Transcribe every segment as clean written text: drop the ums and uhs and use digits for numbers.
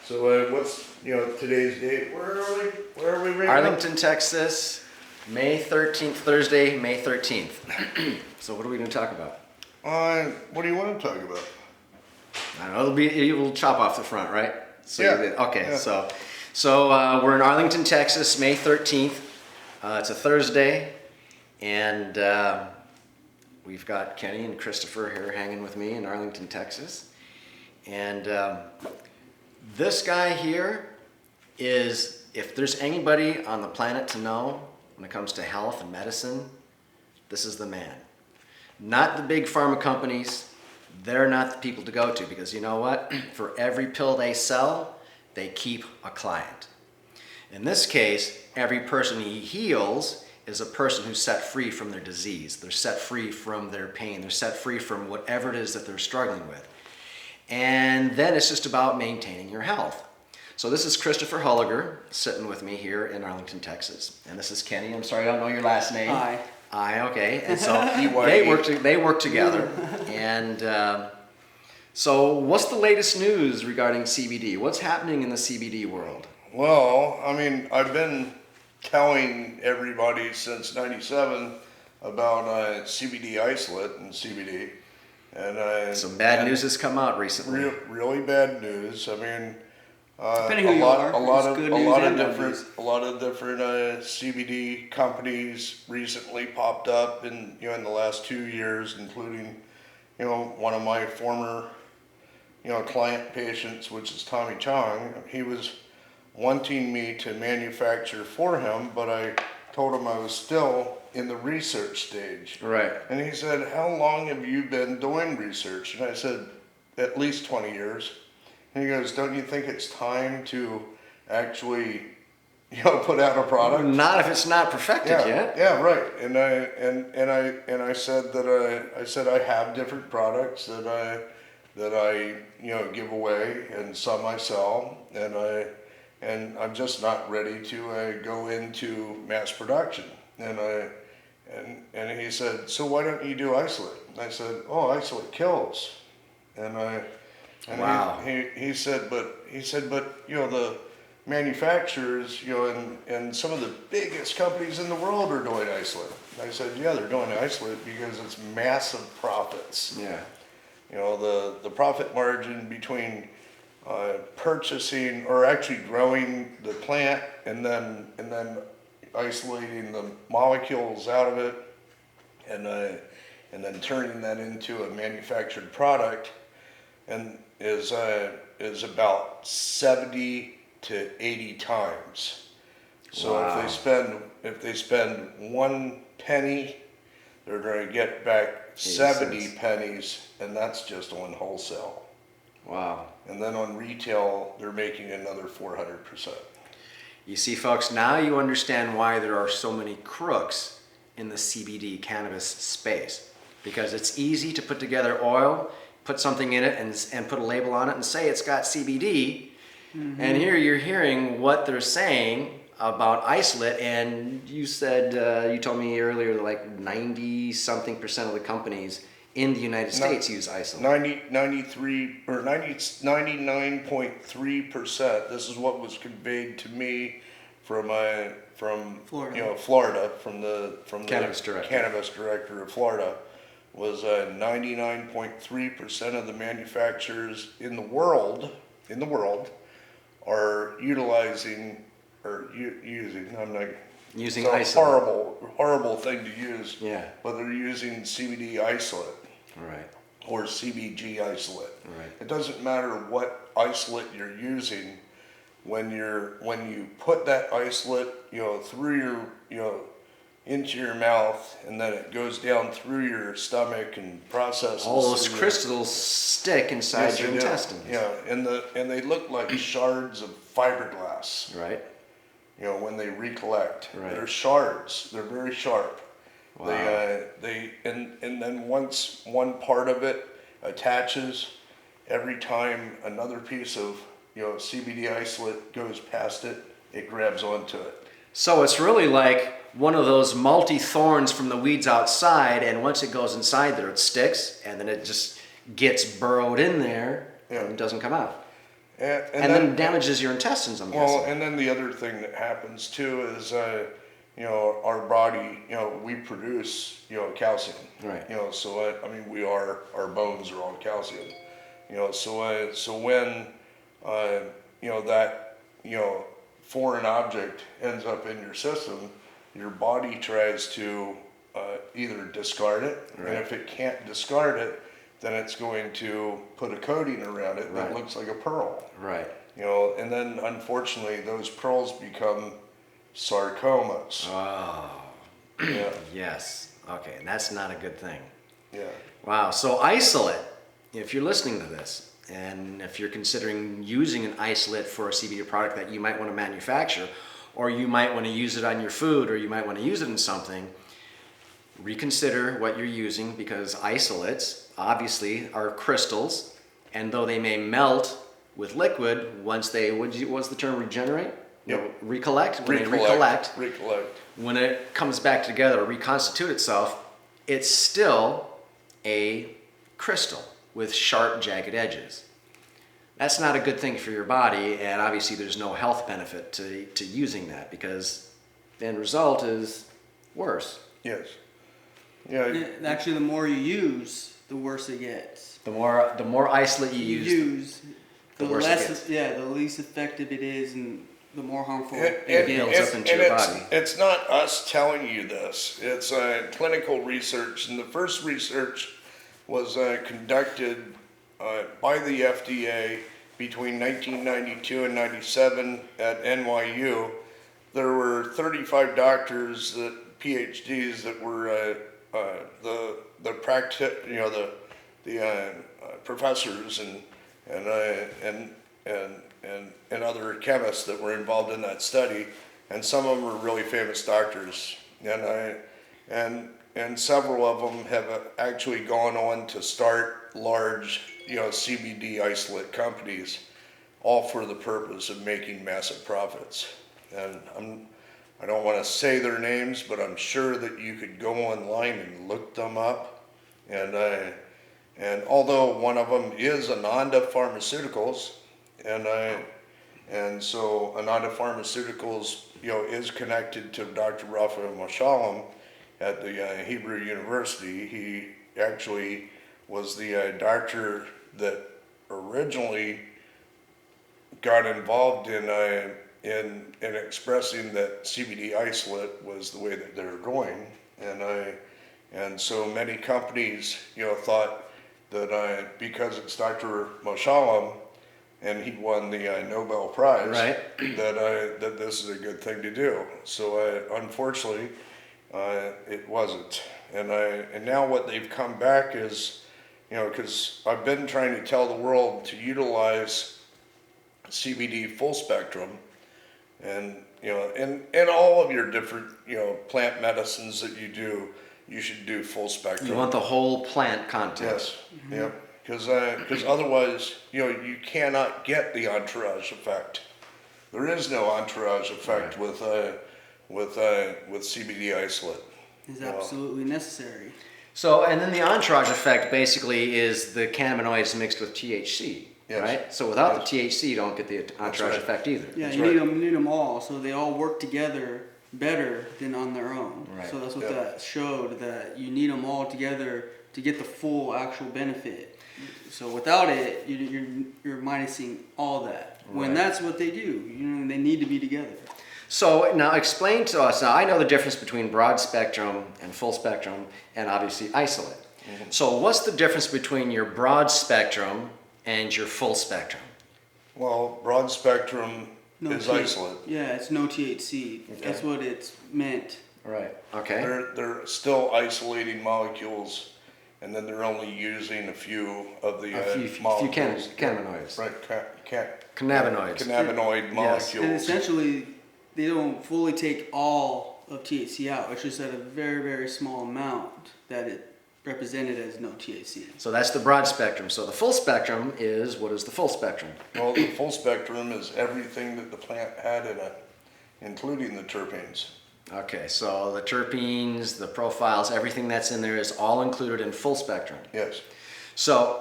So what's today's date? Where are we right Arlington, Texas, May 13th, Thursday, May 13th. So what are we going to talk about? now? What do you want to talk about? I don't know, we'll chop off the front, right? So Yeah. Okay, Yeah. so we're in Arlington, Texas, May 13th. It's a Thursday, and we've got Kenny and Christopher here hanging with me in Arlington, Texas. And this guy here is, if there's anybody on the planet to know when it comes to health and medicine, this is the man. Not the big pharma companies. They're not the people to go to, because you know what? For every pill they sell, they keep a client. In this case, every person he heals is a person who's set free from their disease. They're set free from their pain. They're set free from whatever it is that they're struggling with. And then it's just about maintaining your health. So this is Christopher Hulliger sitting with me here in Arlington, Texas. And this is Kenny. I'm sorry, I don't know your last name. Hi. Okay. And so they work together. And so what's the latest news regarding CBD? What's happening in the CBD world? Well, I mean, I've been telling everybody since '97 about CBD isolate and CBD, and Some bad news has come out recently. really bad news. I mean, Depending who you are, a lot it's of good a news lot of and bad different news. a lot of different CBD companies recently popped up in in the last 2 years, including one of my former client patients, which is Tommy Chong. He was wanting me to manufacture for him, but I told him I was still in the research stage. Right. And he said, "How long have you been doing research?" And I said, "At least 20 years. And he goes, "Don't you think it's time to actually, put out a product?" Not if it's not perfected yet. Yeah, right. And I said that I have different products that I give away, and some I sell, and I'm just not ready to go into mass production. And he said, "So why don't you do isolate?" And I said, "Oh, isolate kills." Wow. He said, but the manufacturers, and some of the biggest companies in the world are doing isolate. And I said, "Yeah, they're doing isolate because it's massive profits." Yeah. The profit margin between purchasing or actually growing the plant and then isolating the molecules out of it, and then turning that into a manufactured product, and is about 70 to 80 times. So Wow. if they spend 1 penny, they're going to get back 70 cents. pennies, and that's just on wholesale. Wow. And then on retail, they're making another 400%. You see, folks, now you understand why there are so many crooks in the CBD cannabis space. Because it's easy to put together oil, put something in it, and put a label on it and say it's got CBD. Mm-hmm. And here you're hearing what they're saying about isolate, and you said, you told me earlier, like 90-something% of the companies in the United States use isolate. 99.3%. This is what was conveyed to me from Florida. Florida, from the Cannabis director. Cannabis director of Florida, was 99.3% of the manufacturers in the world are utilizing or using. I'm not Using it's a isolate. horrible thing to use. Yeah. But they're using CBD isolate. Right. Or CBG isolate. Right. It doesn't matter what isolate you're using. When you put that isolate, through your, into your mouth, and then it goes down through your stomach and processes. All those through crystals stick inside Yes, your they do. intestines. Yeah, and they look like shards of fiberglass. Right. When they recollect, Right. they're shards. They're very sharp. Wow. And then once one part of it attaches, every time another piece of CBD isolate goes past it, it grabs onto it. So it's really like one of those multi-thorns from the weeds outside, and once it goes inside there, it sticks, and then it just gets burrowed in there and doesn't come out. and then damages your intestines, I'm well, guessing. and then the other thing that happens too is, our body, we produce, calcium. Right. So I mean, our bones are all calcium. So when, that, foreign object ends up in your system, your body tries to either discard it, Right. and if it can't discard it, then it's going to put a coating around it that Right. looks like a pearl. Right. And then unfortunately those pearls become sarcomas. Oh, Yeah, yes. Okay, and that's not a good thing. yeah. Wow. So isolate, if you're listening to this, and if you're considering using an isolate for a CBD product that you might want to manufacture, or you might want to use it on your food, or you might want to use it in something, reconsider what you're using, because isolates obviously are crystals, and though they may melt with liquid, once they, what's the term, regenerate? Yep. No, recollect? When they recollect, Recollect. when it comes back together or reconstitute itself, it's still a crystal with sharp, jagged edges. That's not a good thing for your body, and obviously there's no health benefit to using that, because the end result is worse. Yes. Yeah. And actually, the more you use, the worse it gets. The more isolate you use, the worse it less, gets. the least effective it is, and the more harmful It it builds gets. up into your it's, body. It's not us telling you this. It's clinical research, and the first research was conducted by the FDA between 1992 and 97 at NYU. There were 35 doctors, PhDs, that were the professors and other chemists that were involved in that study, and some of them were really famous doctors, and several of them have actually gone on to start large, CBD isolate companies, all for the purpose of making massive profits. And I don't want to say their names, but I'm sure that you could go online and look them up. And although one of them is Ananda Pharmaceuticals, and so Ananda Pharmaceuticals, is connected to Dr. Raphael Moshalem at the Hebrew University. He actually was the doctor that originally got involved in expressing that CBD isolate was the way that they were going, and so many companies, thought that because it's Dr. Moshalem and he won the Nobel Prize, Right. that this is a good thing to do. So unfortunately, it wasn't, and now what they've come back is, because I've been trying to tell the world to utilize CBD full spectrum, and in all of your different plant medicines that you do, you should do full spectrum. You want the whole plant content. Yes. Yep. Because otherwise, you cannot get the entourage effect. There is no entourage effect with CBD isolate. Is absolutely necessary. So, and then the entourage effect basically is the cannabinoids mixed with THC, Yes. right? So without the THC, you don't get the entourage right. effect either. Yeah, That's you right. need them all, so they all work together better than on their own. Right. So that's what Yeah. that showed, that you need them all together to get the full actual benefit. So without it, you're minusing all that. When Right. that's what they do, they need to be together. So now explain to us, now I know the difference between broad spectrum and full spectrum and obviously isolate. Mm-hmm. So what's the difference between your broad spectrum and your full spectrum? Well, broad spectrum is T- isolate. Yeah, it's no THC. That's what it's meant. Right. Okay. They're still isolating molecules, and then they're only using a few of the A few molecules. cannabinoids. Right. Cannabinoids. Cannabinoid Yes. molecules. And essentially, they don't fully take all of THC out. It's just at a very, very small amount that it represented as no THC. So that's the broad spectrum. So the full spectrum is, what is the full spectrum? Well, the full spectrum is everything that the plant had in it, including the terpenes. Okay, so the terpenes, the profiles, everything that's in there is all included in full spectrum. Yes. So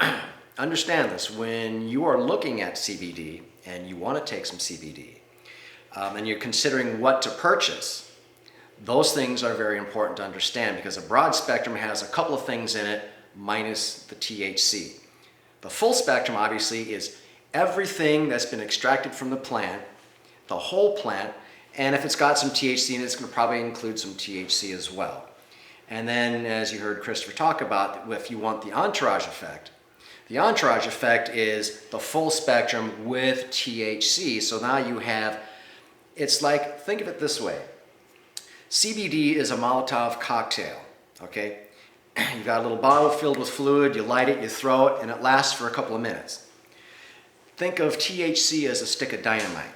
understand this, when you are looking at CBD and you want to take some CBD, and you're considering what to purchase, those things are very important to understand because a broad spectrum has a couple of things in it minus the THC. The full spectrum obviously is everything that's been extracted from the plant, the whole plant, and if it's got some THC in it, it's going to probably include some THC as well. And then, as you heard Christopher talk about, if you want the entourage effect is the full spectrum with THC. So now you have, it's like, think of it this way. CBD is a Molotov cocktail, okay? You've got a little bottle filled with fluid, you light it, you throw it, and it lasts for a couple of minutes. Think of THC as a stick of dynamite.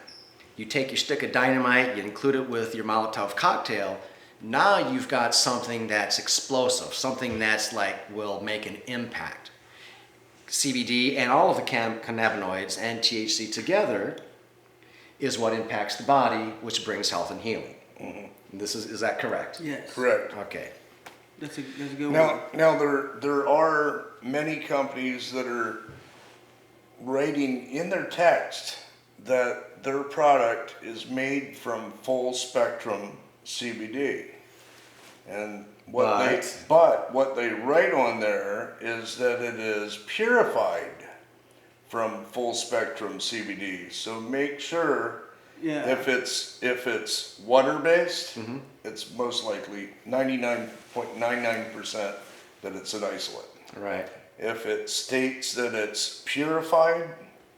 You take your stick of dynamite, you include it with your Molotov cocktail, now you've got something that's explosive, something that's like will make an impact. CBD and all of the cannabinoids and THC together is what impacts the body, which brings health and healing. Mm-hmm. Is that correct? Yes. Correct. Okay. That's a good one. Now there are many companies that are writing in their text that their product is made from full spectrum CBD. And what they write on there is that it is purified from full spectrum CBD. So make sure if it's water based, it's most likely 99.99% that it's an isolate. Right. If it states that it's purified,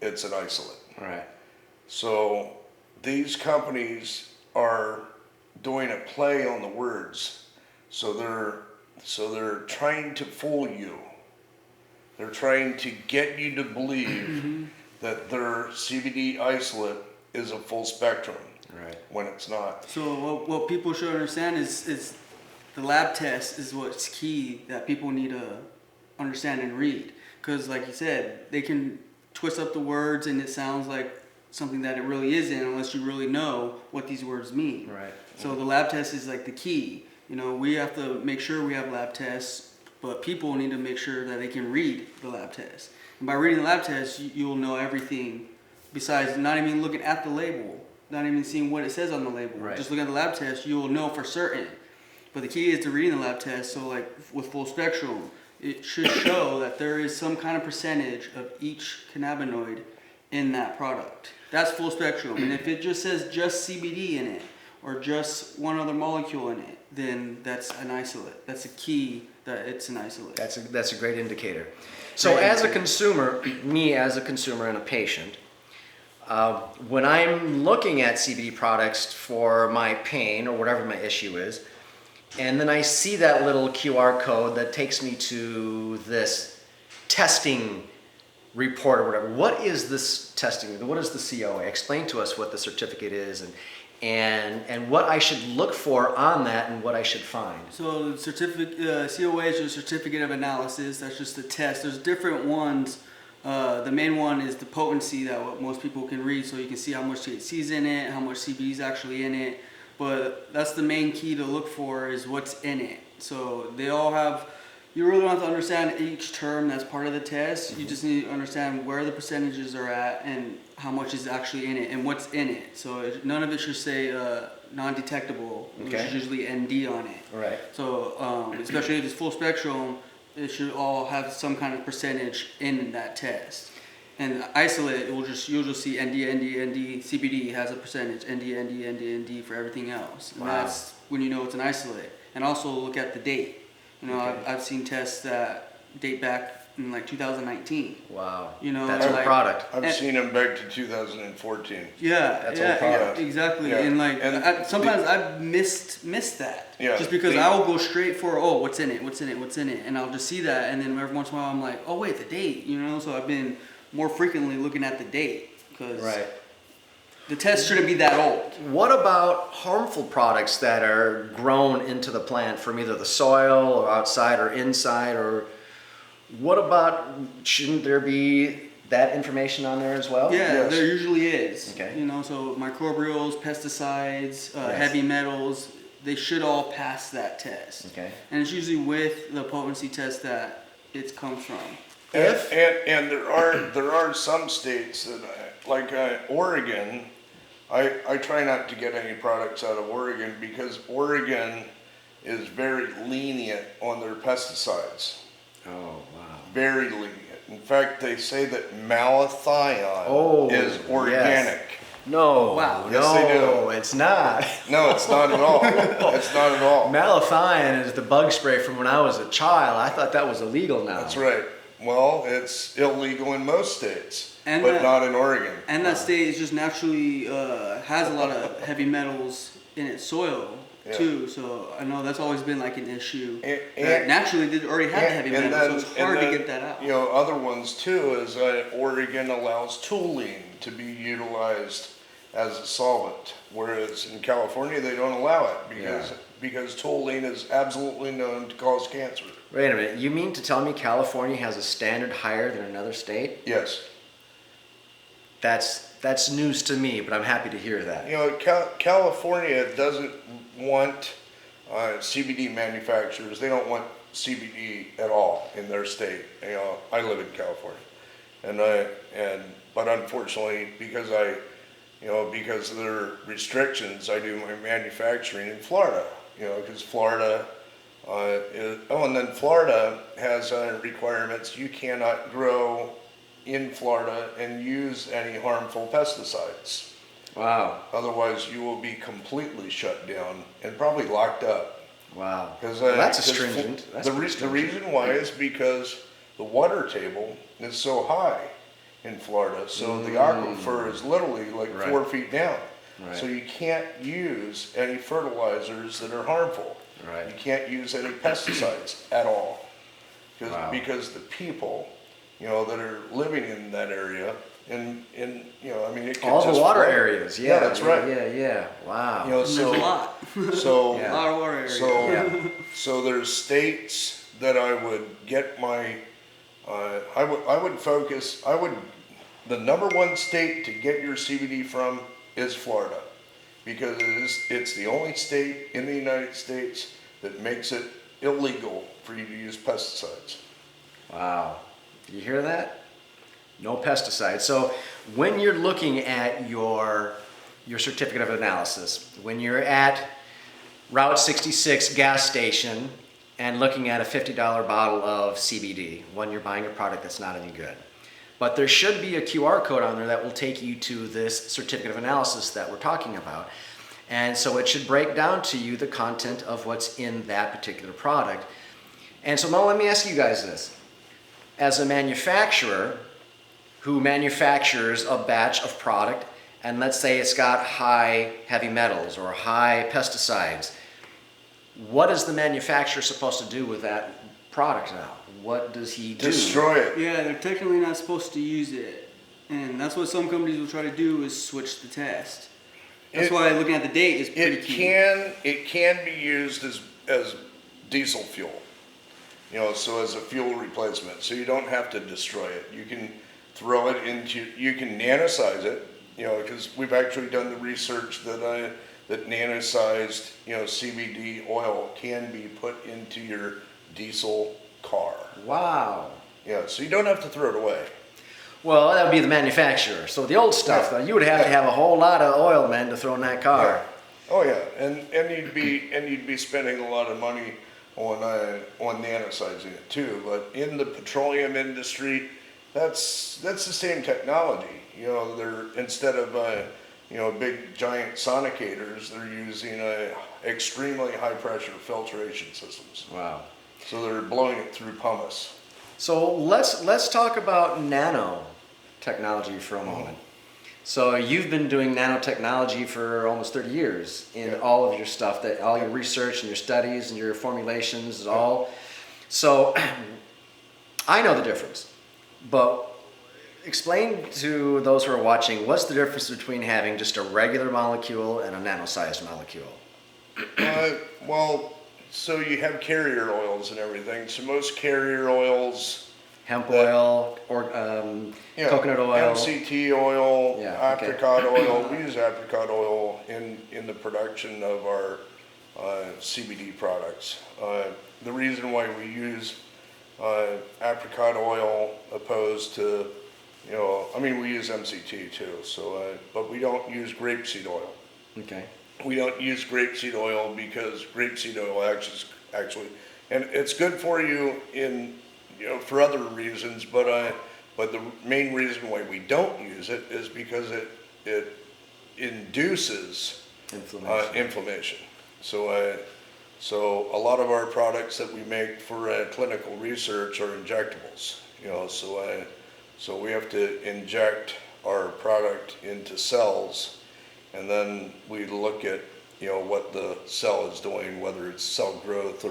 it's an isolate. Right. So these companies are doing a play on the words. So they're trying to fool you. They're trying to get you to believe that their CBD isolate is a full spectrum, right, when it's not. So what people should understand is the lab test is what's key that people need to understand and read. Because like you said, they can twist up the words and it sounds like something that it really isn't unless you really know what these words mean. right. So the lab test is like the key. You know, we have to make sure we have lab tests, but people need to make sure that they can read the lab test. And by reading the lab test, you'll know everything besides not even looking at the label, not even seeing what it says on the label. Right. Just looking at the lab test, you'll know for certain. But the key is to reading the lab test. So like with full spectrum, it should show that there is some kind of percentage of each cannabinoid in that product. That's full spectrum. And if it just says just CBD in it or just one other molecule in it, then that's an isolate. That's a key that it's an isolate. That's a great indicator. So as a consumer, me as a consumer and a patient, when I'm looking at CBD products for my pain or whatever my issue is, and then I see that little QR code that takes me to this testing report or whatever. What is this testing? What is the COA? Explain to us what the certificate is and what I should look for on that and what I should find. So the certificate, COA is a certificate of analysis. That's just a test. There's different ones. The main one is the potency that what most people can read, so you can see how much THC is in it, how much CBD is actually in it. But that's the main key to look for is what's in it. So they all have. You really don't have to understand each term that's part of the test. You just need to understand where the percentages are at and how much is actually in it and what's in it. So none of it should say non-detectable, which is usually ND on it. Right. So especially if it's full spectrum, it should all have some kind of percentage in that test. And isolate, you'll just see ND, CBD has a percentage, ND for everything else. And that's when you know it's an isolate. And also look at the date. You know, I've seen tests that date back in like 2019. Wow. You know, that's like, a product. I've seen them back to 2014. Yeah, That's yeah, a product. exactly. Yeah. And like And sometimes I've missed that. Yeah. Just because I will go straight for what's in it, and I'll just see that, and then every once in a while I'm like, oh wait, the date. You know, so I've been more frequently looking at the date because the test shouldn't be that old. What about harmful products that are grown into the plant from either the soil or outside or inside, or what about, shouldn't there be that information on there as well? Yeah, Yes. there usually is. Okay. You know, so microbials, pesticides, Yes. heavy metals, they should all pass that test. Okay. And it's usually with the potency test that it comes from. if and there are some states that like Oregon. I try not to get any products out of Oregon because Oregon is very lenient on their pesticides. oh wow. Very lenient. In fact, they say that malathion Oh, is organic. No, Wow. Yes, they no, do. it's not. No, it's not at all. It's not at all. Malathion is the bug spray from when I was a child. I thought that was illegal now. That's right. Well, it's illegal in most states, And but that- not in Oregon. And that state is just naturally has a lot of heavy metals in its soil Yeah. too. So I know that's always been like an issue. And- that and- naturally did already have the heavy And metals, so it's hard and to get that out. You know, other ones too is Oregon allows toluene to be utilized as a solvent, whereas in California they don't allow it because toluene is absolutely known to cause cancer. Wait a minute. You mean to tell me California has a standard higher than another state? Yes. That's news to me, but I'm happy to hear that. You know, California doesn't want CBD manufacturers. They don't want CBD at all in their state. You know, I live in California, but unfortunately, because of their restrictions, I do my manufacturing in Florida. You know, because Florida and then Florida has requirements. You cannot grow in Florida and use any harmful pesticides. Wow. Otherwise, you will be completely shut down and probably locked up. Wow. Because That's stringent. That's the reason why is because the water table is so high in Florida, so the aquifer is literally like Right. 4 feet down. Right. So you can't use any fertilizers that are harmful. Right. You can't use any pesticides at all, Wow. because the people, you know, that are living in that area, and you know, I mean, it could All the just water flood. areas. Yeah, that's right. Yeah. Wow. You know, And there's a lot. so Yeah. A lot of water areas. so Yeah. so there's states that I would get my the number one state to get your CBD from is Florida, because it's the only state in the United States that makes it illegal for you to use pesticides. Wow. You hear that? No pesticides. So when you're looking at your certificate of analysis, when you're at Route 66 gas station and looking at a $50 bottle of CBD, when you're buying a product that's not any good. But there should be a QR code on there that will take you to this certificate of analysis that we're talking about. And so it should break down to you the content of what's in that particular product. And so now let me ask you guys this. As a manufacturer who manufactures a batch of product, and let's say it's got high heavy metals or high pesticides, what is the manufacturer supposed to do with that product now? What does he do? Destroy it. Yeah, they're technically not supposed to use it, and that's what some companies will try to do is switch the test. That's why looking at the date is pretty key. It can be used as diesel fuel, you know, so as a fuel replacement. So you don't have to destroy it. You can throw it into, you can nanosized it, you know, because we've actually done the research that nanosized, you know, CBD oil can be put into your diesel car. Wow. Yeah, so you don't have to throw it away. Well, that would be the manufacturer. So the old stuff, Yeah. though, you would have to have a whole lot of oil, man, to throw in that car. Oh yeah, and you'd be spending a lot of money on nanosizing it too. But in the petroleum industry, that's the same technology. You know, they're instead of big giant sonicators, they're using extremely high pressure filtration systems. Wow. So they're blowing it through pumice. So let's talk about nanotechnology for a moment. So you've been doing nanotechnology for almost 30 years in Yeah. all of your stuff, that all your research and your studies and your formulations is all. So I know the difference, but explain to those who are watching, what's the difference between having just a regular molecule and a nano-sized molecule? Well, so you have carrier oils and everything. So most carrier oils, Hemp oil or coconut oil. MCT oil, Yeah, okay. apricot oil. We use apricot oil in the production of our CBD products. The reason why we use apricot oil opposed to, I mean, we use MCT too, so, but we don't use grapeseed oil. Okay. We don't use grapeseed oil because grapeseed oil actually, and it's good for you in, for other reasons, but the main reason why we don't use it is because it induces inflammation. So a lot of our products that we make for clinical research are injectables. So we have to inject our product into cells, and then we look at what the cell is doing, whether it's cell growth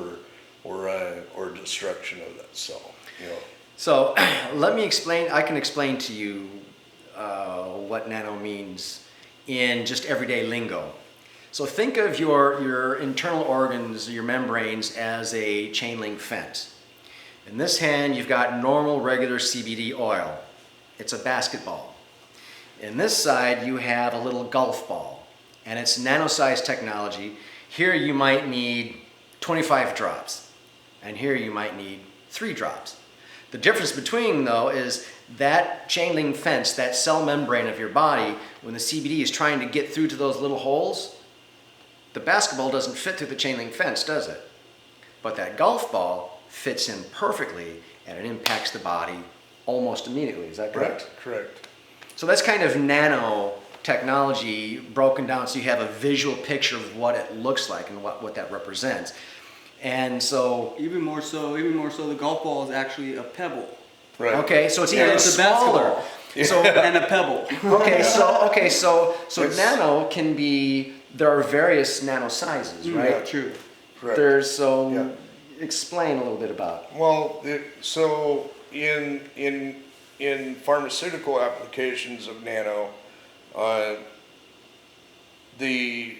or destruction of that cell. So let me explain. I can explain to you what nano means in just everyday lingo. So think of your internal organs, your membranes, as a chain link fence. In this hand, you've got normal, regular CBD oil. It's a basketball. In this side, you have a little golf ball, and it's nano-sized technology. Here you might need 25 drops, and here you might need 3 drops. The difference between, though, is that chain link fence, that cell membrane of your body, when the CBD is trying to get through to those little holes, the basketball doesn't fit through the chain link fence, does it? But that golf ball fits in perfectly, and it impacts the body almost immediately. Is that correct? Correct. So that's kind of nano technology broken down so you have a visual picture of what it looks like and what that represents. And so Even more so, the golf ball is actually a pebble. Right. okay, so it's Yeah, even it's a smaller. basketball. So And a pebble. so It's- nano can be, there are various nano sizes, right? Yeah. True. Correct. Yeah. Explain a little bit about. Well, so in pharmaceutical applications of nano, the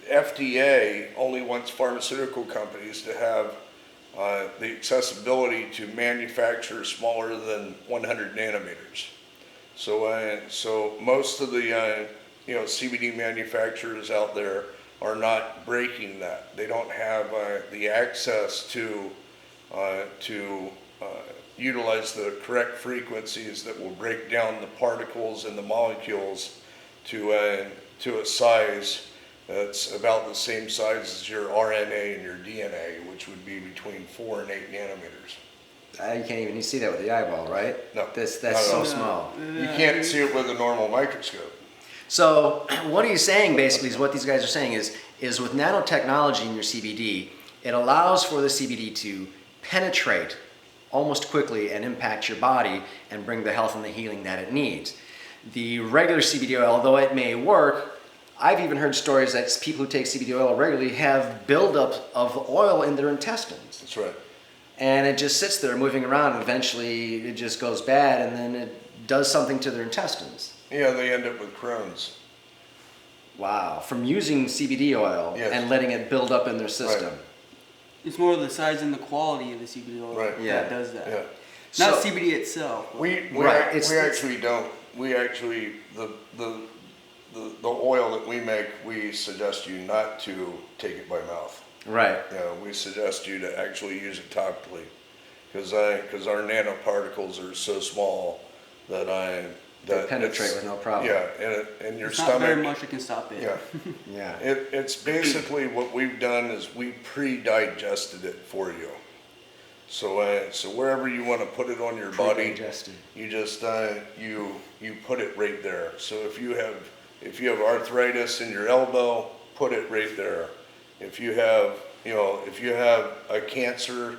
FDA only wants pharmaceutical companies to have the accessibility to manufacture smaller than 100 nanometers. So most of the CBD manufacturers out there are not breaking that. They don't have the access to utilize the correct frequencies that will break down the particles and the molecules to a size that's about the same size as your RNA and your DNA, which would be between 4 and 8 nanometers. You can't even see that with the eyeball, right? No. That's Not at so all. small. You can't see it with a normal microscope. So what he's saying basically is what these guys are saying is with nanotechnology in your CBD, it allows for the CBD to penetrate almost quickly and impact your body and bring the health and the healing that it needs. The regular CBD oil, although it may work, I've even heard stories that people who take CBD oil regularly have buildup of oil in their intestines. That's right. And it just sits there moving around, and eventually it just goes bad, and then it does something to their intestines. Yeah, they end up with Crohn's. Wow, from using CBD oil Yes. and letting it build up in their system. Right. It's more the size and the quality of the CBD oil Right. Yeah. that does that. Yeah. Not So- CBD itself. We Right, it's- actually don't. We actually the oil that we make, we suggest you not to take it by mouth. Right. We suggest you to actually use it topically, because our nanoparticles are so small that They penetrate it's- with no problem. Yeah, and your It's stomach. not very much that can stop it. Yeah, Yeah. it's basically what we've done is we pre-digested it for you. So wherever you want to put it on your body, Pre-digested. you just you put it right there. So if you have arthritis in your elbow, put it right there. If you have a cancer,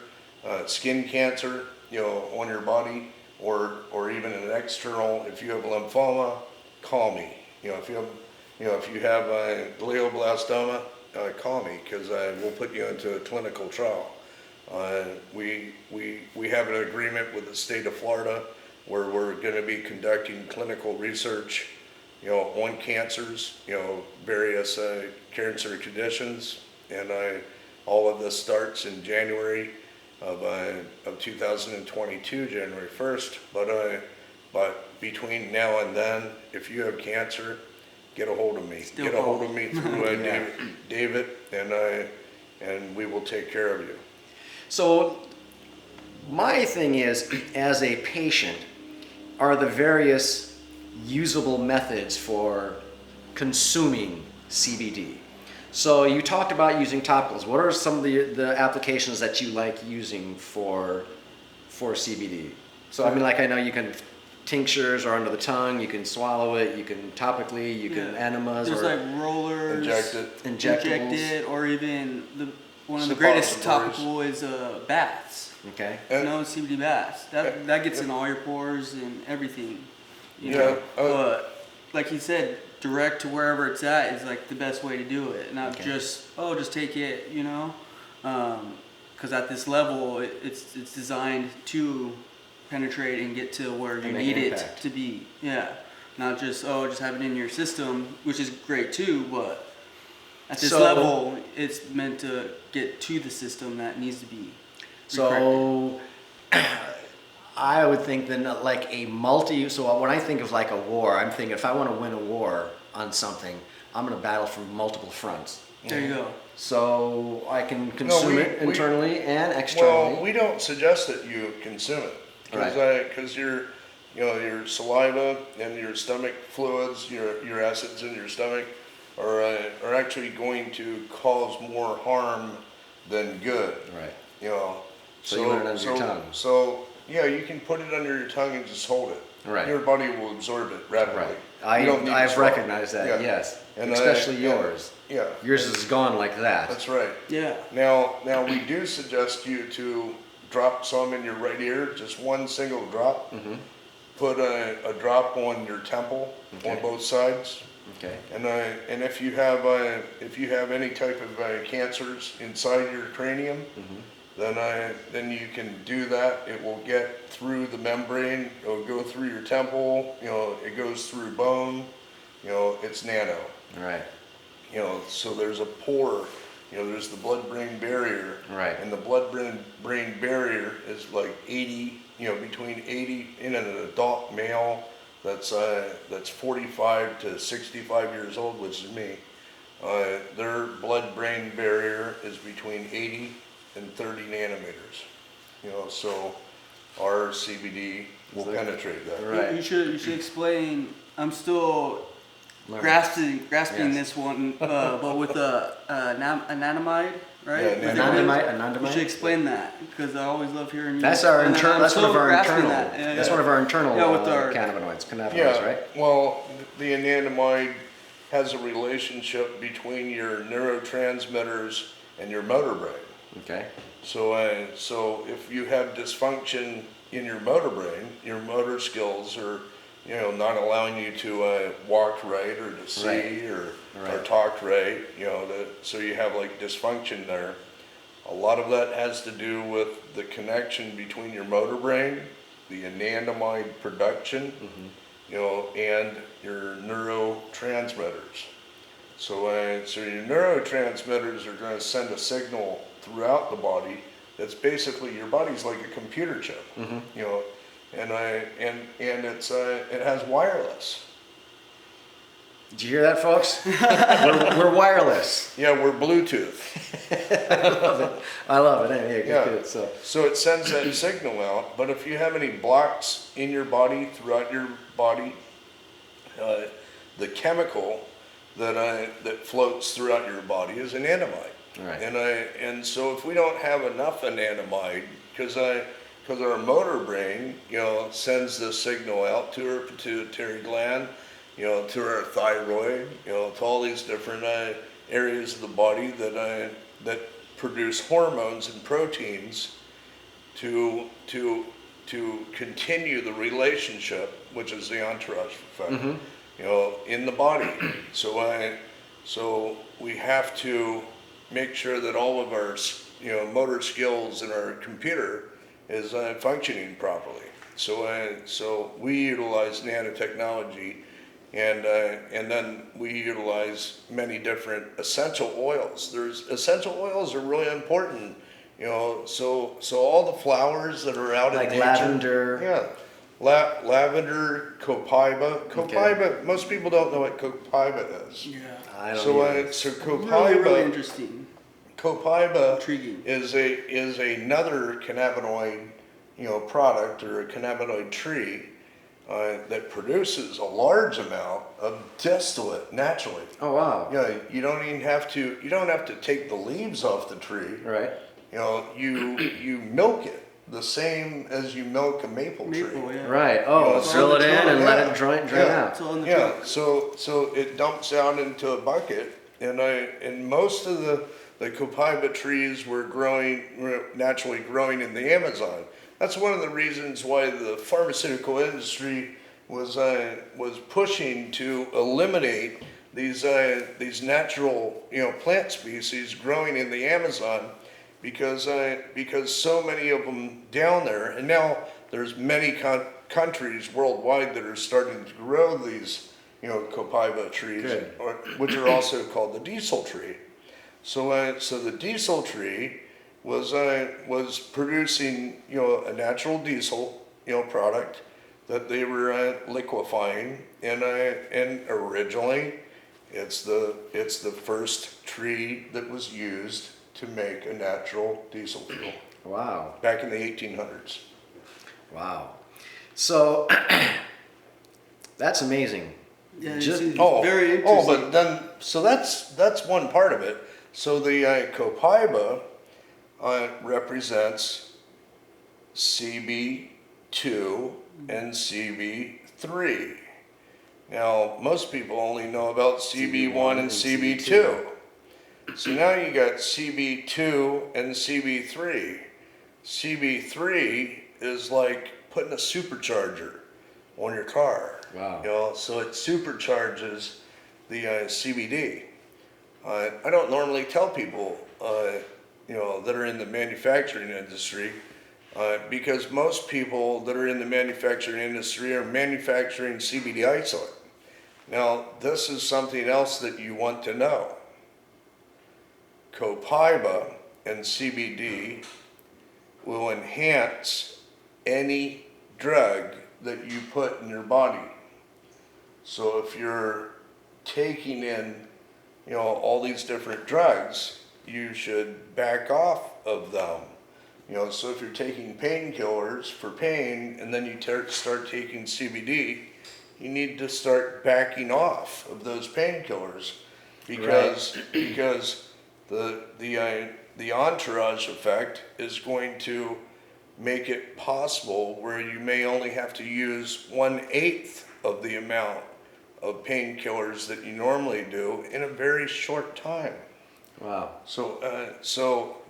skin cancer, on your body, or even an external, if you have lymphoma, call me. If you have a glioblastoma, call me, because we'll put you into a clinical trial. We have an agreement with the state of Florida where we're going to be conducting clinical research, on cancers, various cancer conditions, and all of this starts in January of 2022, January 1st. But between now and then, if you have cancer, get a hold of me. Still Get a hold of me through Yeah. David, and we will take care of you. So my thing is, as a patient, are the various usable methods for consuming CBD. So you talked about using topicals. What are some of the applications that you like using for CBD? So I mean, like I know you can tinctures or under the tongue, you can swallow it, you can topically, you can enemas, There's or like rollers, injectables. injected, or even one of the greatest Suppositories. topical is baths. Okay. CBD baths. That gets in all your pores and everything. You Yeah, know? But like he said, direct to wherever it's at is like the best way to do it. Not just take it, you know, because at this level it's designed to penetrate and get to where you make need an it impact. to be. Yeah, not just have it in your system, which is great too, but at this level it's meant to get to the system that needs to be. So I would think then like so when I think of like a war, I'm thinking if I want to win a war on something, I'm going to battle from multiple fronts. There you go. So I can consume it internally and externally. Well, we don't suggest that you consume it because your saliva and your stomach fluids, your acids in your stomach are actually going to cause more harm than good. Right. You know. So you want it under your tongue. So yeah, you can put it under your tongue and just hold it. Right. Your body will absorb it rapidly. Right. You don't need to I've swallow. recognized that. Yeah. Yes. And especially yours. Yeah. Yours is gone like that. That's right. Yeah. Now we do suggest you to drop some in your right ear, just one single drop. Mm-hmm. Put a drop on your temple on both sides. Okay. And if you have any type of cancers inside your cranium, then you can do that. It will get through the membrane. It will go through your temple. You know, it goes through bone. You know, it's nano. Right. You know, so there's a pore. You know, there's the blood-brain barrier. Right. And the blood-brain barrier is like 80. You know, between 80 in an adult male that's 45 to 65 years old, which is me. Their blood-brain barrier is between 80 and 30 nanometers. You know, so our CBD will penetrate that. Right. You should explain. I'm still grasping this one, but with anandamide, right? Yeah, anandamide. You should explain that because I always love hearing you. That's our internal. That's one of our internal. That. That's one of our internal with our cannabinoids, right? Well, the anandamide has a relationship between your neurotransmitters and your motor brain. Okay. So if you have dysfunction in your motor brain, your motor skills are, you know, not allowing you to walk right or to see or talk right, you know, so you have like dysfunction there. A lot of that has to do with the connection between your motor brain, the anandamide production, you know, and your neurotransmitters. So your neurotransmitters are going to send a signal throughout the body. That's basically your body's like a computer chip, you know, and it has wireless. Did you hear that, folks? we're wireless. Yeah, we're Bluetooth. I love it. Yeah. Good. So it sends that signal out. But if you have any blocks in your body, throughout your body, the chemical that floats throughout your body is anandamide. Right. And so if we don't have enough anandamide, because our motor brain, you know, sends this signal out to our pituitary gland, you know, to our thyroid, you know, to all these different areas of the body that produce hormones and proteins to continue the relationship, which is the entourage effect, you know, in the body. So we have to make sure that all of our, you know, motor skills in our computer is functioning properly. So we utilize nanotechnology, and then we utilize many different essential oils. Essential oils are really important, you know. So all the flowers that are out like in nature, lavender. Yeah, lavender, copaiba. Most people don't know what copaiba is. Yeah. I don't know. So copaiba. Really interesting. Copaiba Intriguing. is another cannabinoid product or a cannabinoid tree that produces a large amount of distillate naturally. Oh, wow. You don't have to take the leaves off the tree. Right. You milk it the same as you milk a maple tree. Yeah. Right. Oh, it's drill all it in the and trunk, let it drain out. It's all in the Yeah, trunk. so it dumps out into a bucket, and most of the copaiba trees were naturally growing in the Amazon. That's one of the reasons why the pharmaceutical industry was pushing to eliminate these natural plant species growing in the Amazon, because so many of them down there, and now there's many countries worldwide that are starting to grow these copaiba trees, Good. which are also called the diesel tree. So the diesel tree was producing a natural diesel product that they were liquefying, and originally it's the first tree that was used to make a natural diesel fuel Wow. back in the 1800s. Wow. So that's amazing. Yeah, it's Just- very interesting. but then so that's one part of it. So the copaiba represents CB2 and CB3. Now, most people only know about CB1 and CB2. So now you got CB2 and CB3. CB3 is like putting a supercharger on your car. Wow. So it supercharges the CBD. I don't normally tell people, that are in the manufacturing industry, because most people that are in the manufacturing industry are manufacturing CBD isolate. Now, this is something else that you want to know. Copaiba and CBD will enhance any drug that you put in your body. So if you're taking in, all these different drugs, you should back off of them. So if you're taking painkillers for pain and then you start taking CBD, you need to start backing off of those painkillers, because the entourage effect is going to make it possible where you may only have to use 1/8 of the amount of painkillers that you normally do in a very short time. Wow. So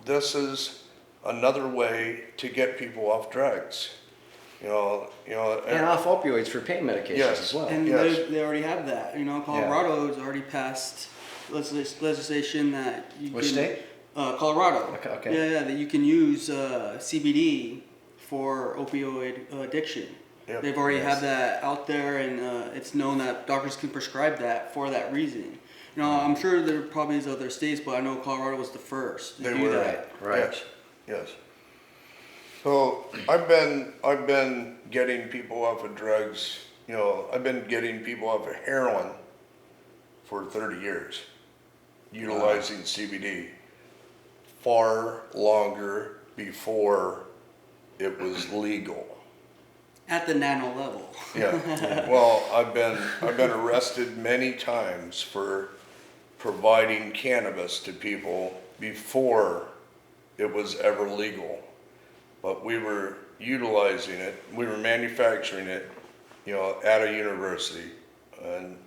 this is another way to get people off drugs. And off opioids for pain medications Yes. as well. And Yes. they already have that. Colorado has already passed legislation that you Which can, state? Colorado. Okay. Yeah, that you can use CBD for opioid addiction. Yep. They've already Yes. had that out there, and it's known that doctors can prescribe that for that reason. I'm sure there probably is other states, but I know Colorado was the first to They do were. that. Right. Yes. So I've been getting people off of drugs. I've been getting people off of heroin for 30 years, utilizing CBD far longer before it was legal. At the nano level. Yeah. Well, I've been arrested many times for providing cannabis to people before it was ever legal. But we were utilizing it, we were manufacturing it, at a university. And,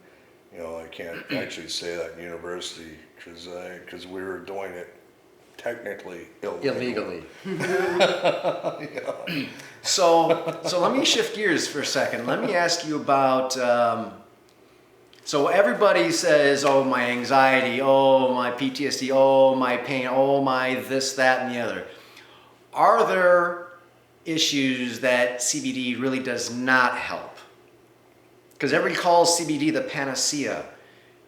I can't actually say that university because we were doing it technically Illegally. Yeah. So let me shift gears for a second. Let me ask you about, so everybody says, oh, my anxiety, oh, my PTSD, oh, my pain, oh, my this, that, and the other. Are there issues that CBD really does not help? Because everybody calls CBD the panacea,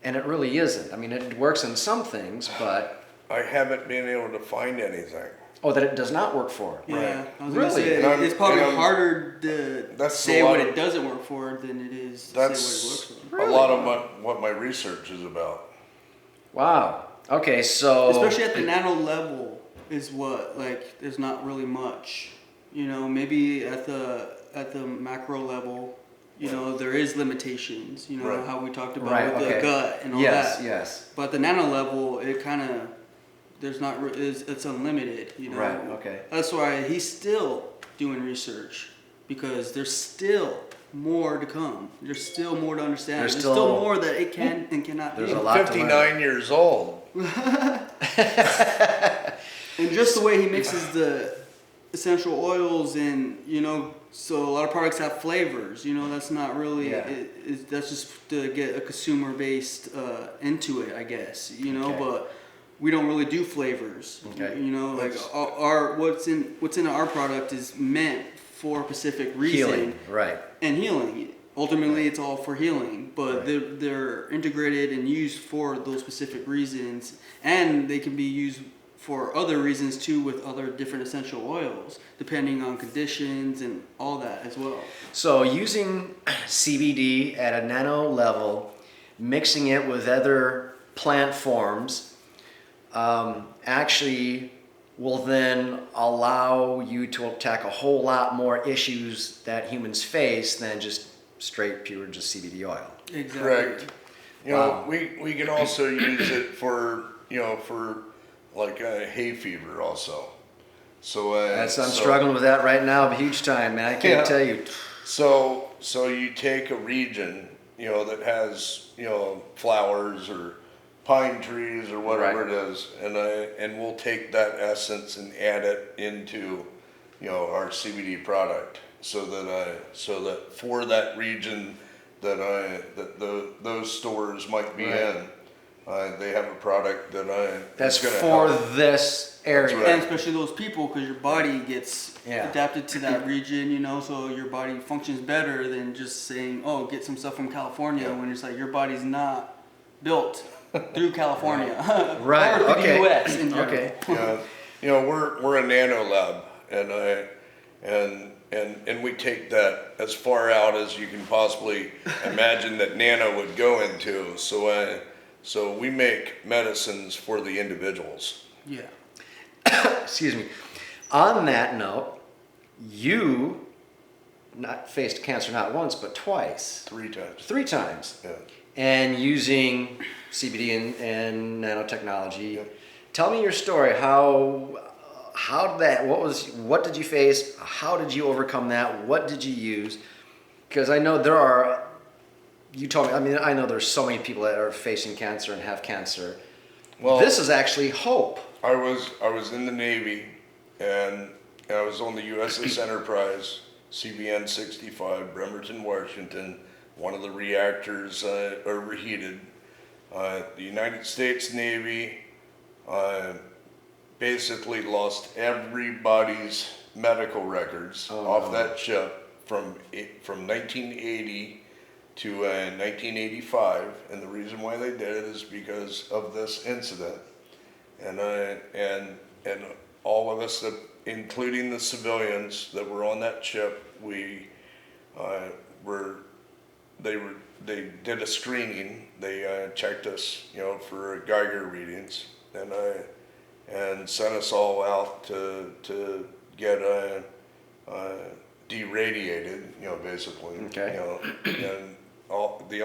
and it really isn't. I mean, it works in some things, but... I haven't been able to find anything. Oh, that it does not work for. Yeah, I was Really? gonna say, And I'm- it's probably and I'm- harder to That's say a lot what of- it doesn't work for than it is to say what it works for. A lot of what my research is about. Wow. Okay, so... Especially at the nano level is what, there's not really much You know, maybe at the macro level, you know, there is limitations. You know, Right. how we talked about Right, with okay. the gut and all Yes, that. yes. But at the nano level, it kind of there's not it's unlimited. You know. Right, okay. That's why he's still doing research because there's still more to come. There's still more to understand. There's There's still- still more that it can and cannot There's do. a lot to 59 years old. And just the way he mixes the essential oils and, you know, so a lot of products have flavors, you know, that's not really, Yeah. that's just to get a consumer based into it, I guess, you know, Okay. but we don't really do flavors. Okay. You know, like That's- our what's in our product is meant for a specific reason. Healing, right. And healing. Ultimately, it's all for healing, but Right. they're integrated and used for those specific reasons, and they can be used for other reasons too with other different essential oils, depending on conditions and all that as well. So using CBD at a nano level, mixing it with other plant forms, actually will then allow you to attack a whole lot more issues that humans face than just straight pure just CBD oil. Exactly. Correct. You know, Wow. we can also use it for, you know, for like hay fever also. So I'm so- struggling with that right now, huge time, man. I can't Yeah. tell you. So you take a region, you know, that has, you know, flowers or pine trees or whatever Right. it is, and we'll take that essence and add it into, you know, our CBD product, so that for that region that those stores might be Right. in, they have a product That's gonna for help. this area. right. And especially those people, because your body gets Yeah. adapted to that region, you know, so your body functions better than just saying, oh, get some stuff from California, Yeah. when it's like your body's not built through California. Right, Or through okay. the US in general. Okay. You know, we're a nano lab, and we take that as far out as you can possibly imagine that nano would go into. So we make medicines for the individuals. Yeah. Excuse me. On that note, you not faced cancer not once but twice, 3 times. 3 times, Yeah. and using CBD and nanotechnology. Yep. Tell me your story. How did that? What did you face? How did you overcome that? What did you use? Because I know there are. You told me. I mean, I know there's so many people that are facing cancer and have cancer. Well, This is actually hope. I was in the Navy, and I was on the USS Enterprise, CBN 65, Bremerton, Washington. One of the reactors overheated. The United States Navy basically lost everybody's medical records off that ship from 1980 to 1985, and the reason why they did it is because of this incident. And all of us, including the civilians that were on that ship, they did a screening. They checked us, you know, for Geiger readings, and sent us all out to get deradiated, you know, basically. Okay. You know, and the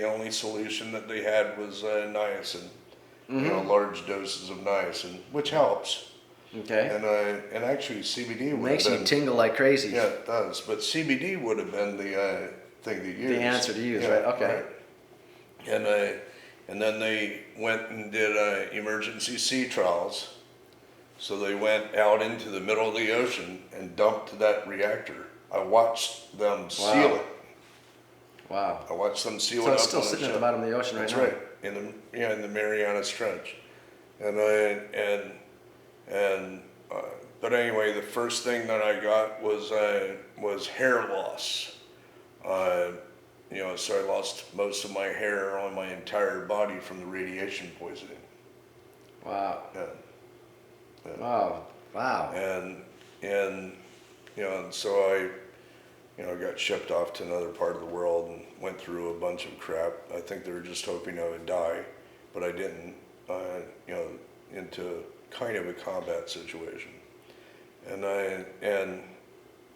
only solution that they had was niacin. You know, large doses of niacin, which helps. Okay. And actually CBD would Makes have you been, tingle like crazy. yeah, it does. But CBD would have been the thing to use. The answer to use, right? Okay. And then they went and did emergency sea trials. So they went out into the middle of the ocean and dumped that reactor. I watched them seal it. Wow. I watched them seal So it it's up still on sitting the at ship. the bottom of the ocean right That's now. right, in the Marianas Trench, but anyway, the first thing that I got was hair loss. You know, so I lost most of my hair on my entire body from the radiation poisoning. Wow. Yeah. Wow. Wow. And you know, and so I, you know, got shipped off to another part of the world and went through a bunch of crap. I think they were just hoping I would die, but I didn't. You know, into kind of a combat situation, and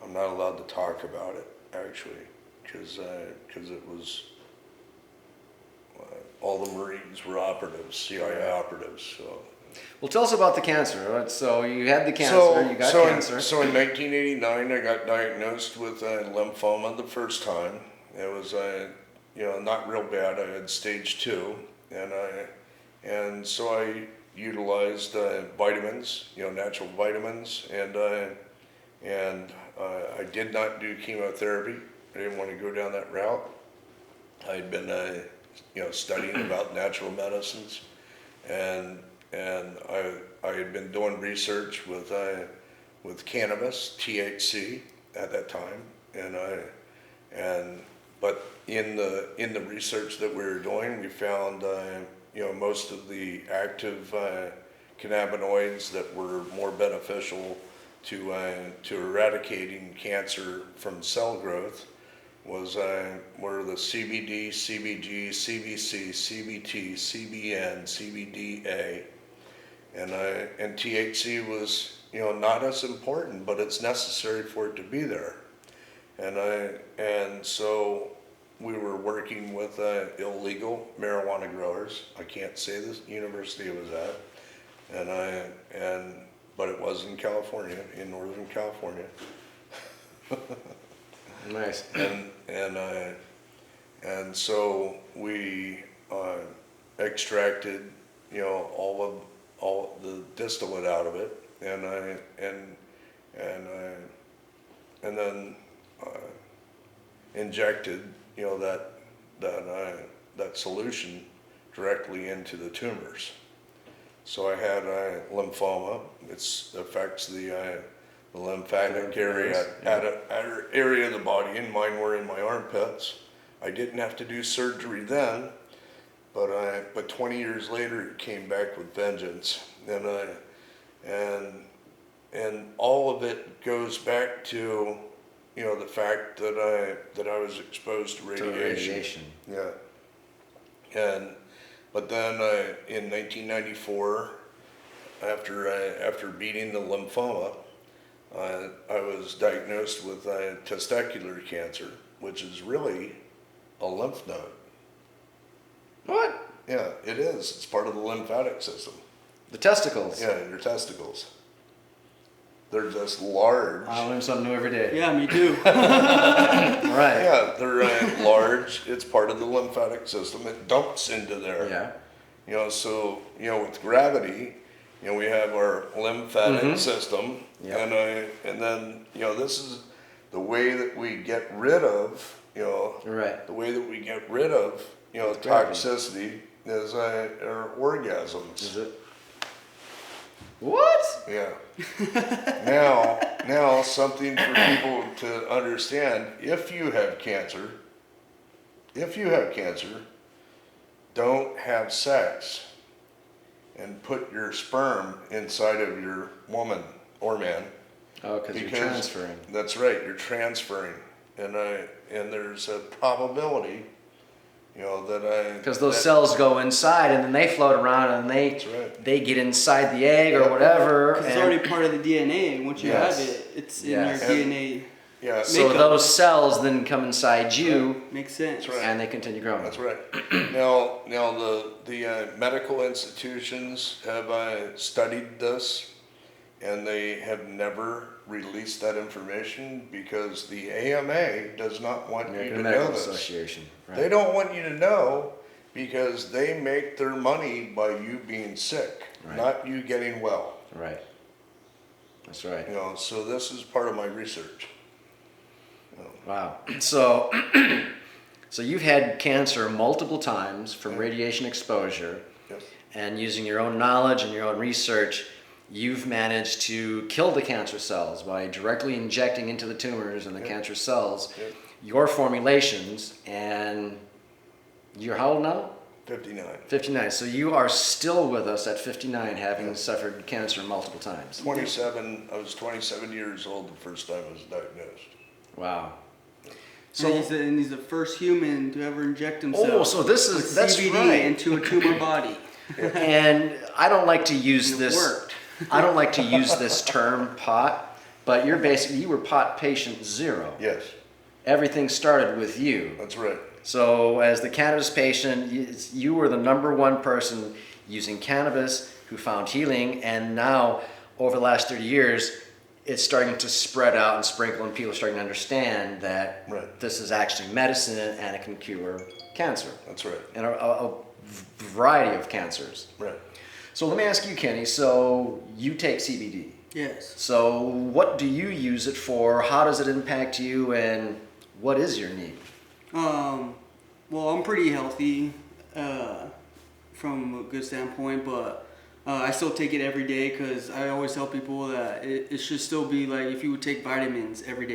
I'm not allowed to talk about it actually, because it was all the Marines were operatives, CIA operatives. So. Well, tell us about the cancer. So you had the cancer, you got cancer. So in 1989, I got diagnosed with lymphoma the first time. It was not real bad. I had stage 2, and so I utilized vitamins, natural vitamins, and I did not do chemotherapy. I didn't want to go down that route. I'd been studying about natural medicines, and I had been doing research with cannabis, THC at that time, but in the research that we were doing, we found most of the active cannabinoids that were more beneficial to eradicating cancer from cell growth were the CBD, CBG, CBC, CBT, CBN, CBDA, and THC was not as important, but it's necessary for it to be there, and so we were working with illegal marijuana growers. I can't say the university it was at, but it was in California, in Northern California. Nice. And so we extracted all the distillate out of it, and then injected that solution directly into the tumors. So I had lymphoma. It affects the lymphatic area, area of the body, and mine were in my armpits. I didn't have to do surgery then, but 20 years later it came back with vengeance, and all of it goes back to the fact that I was exposed to radiation. Yeah, but then in 1994, after beating the lymphoma, I was diagnosed with testicular cancer, which is really a lymph node. What? Yeah, it is. It's part of the lymphatic system. The testicles. Yeah, your testicles. They're just large. I learn something new every day. Yeah, me too. Right. Yeah, they're large. It's part of the lymphatic system. It dumps into there. Yeah. So with gravity, we have our lymphatic system, Yep. and then this is the way that we get rid of Right. the way that we get rid of toxicity is our orgasms. Is it? What? Yeah. Now something for people to understand: if you have cancer, don't have sex and put your sperm inside of your woman or man. Oh, because you're transferring. That's right, you're transferring, and there's a probability, because those cells go inside and then they float around and That's right. they get inside the egg or whatever. Because it's already part of the DNA. Once you Yes. have it, it's in Yes. your DNA. Yeah, So makeup. those cells then come inside you Makes sense. That's right. and they continue growing. That's right. Now the medical institutions have studied this, and they have never released that information because the AMA does not want American you to Medical know this. Association. Right. They don't want you to know because they make their money by you being sick, Right. not you getting well. Right. That's right. So this is part of my research. Wow. So, so you've had cancer multiple times from radiation exposure, Yes. and using your own knowledge and your own research, you've managed to kill the cancer cells by directly injecting into the tumors and the cancer cells your formulations. And you're how old now? 59. 59. So you are still with us at 59, having suffered cancer multiple times. 27. I was 27 years old the first time I was diagnosed. Wow. So and he's the first human to ever inject himself. Oh, so this is with that's CBD right. into a tumor body. And I don't like to use It this. worked. I don't like to use this term pot But you were pot patient 0. Yes, Everything started with you. that's right. So as the cannabis patient, you were the #1 person using cannabis who found healing, and now over the last 30 years, it's starting to spread out and sprinkle, and people are starting to understand that Right. this is actually medicine and it can cure cancer That's right. and a variety of cancers. Right. So let me ask you, Kenny, so you take CBD. Yes. So what do you use it for? How does it impact you, and what is your need? Well, I'm pretty healthy from a good standpoint, but I still take it every day because I always tell people that it should still be like if you would take vitamins every day.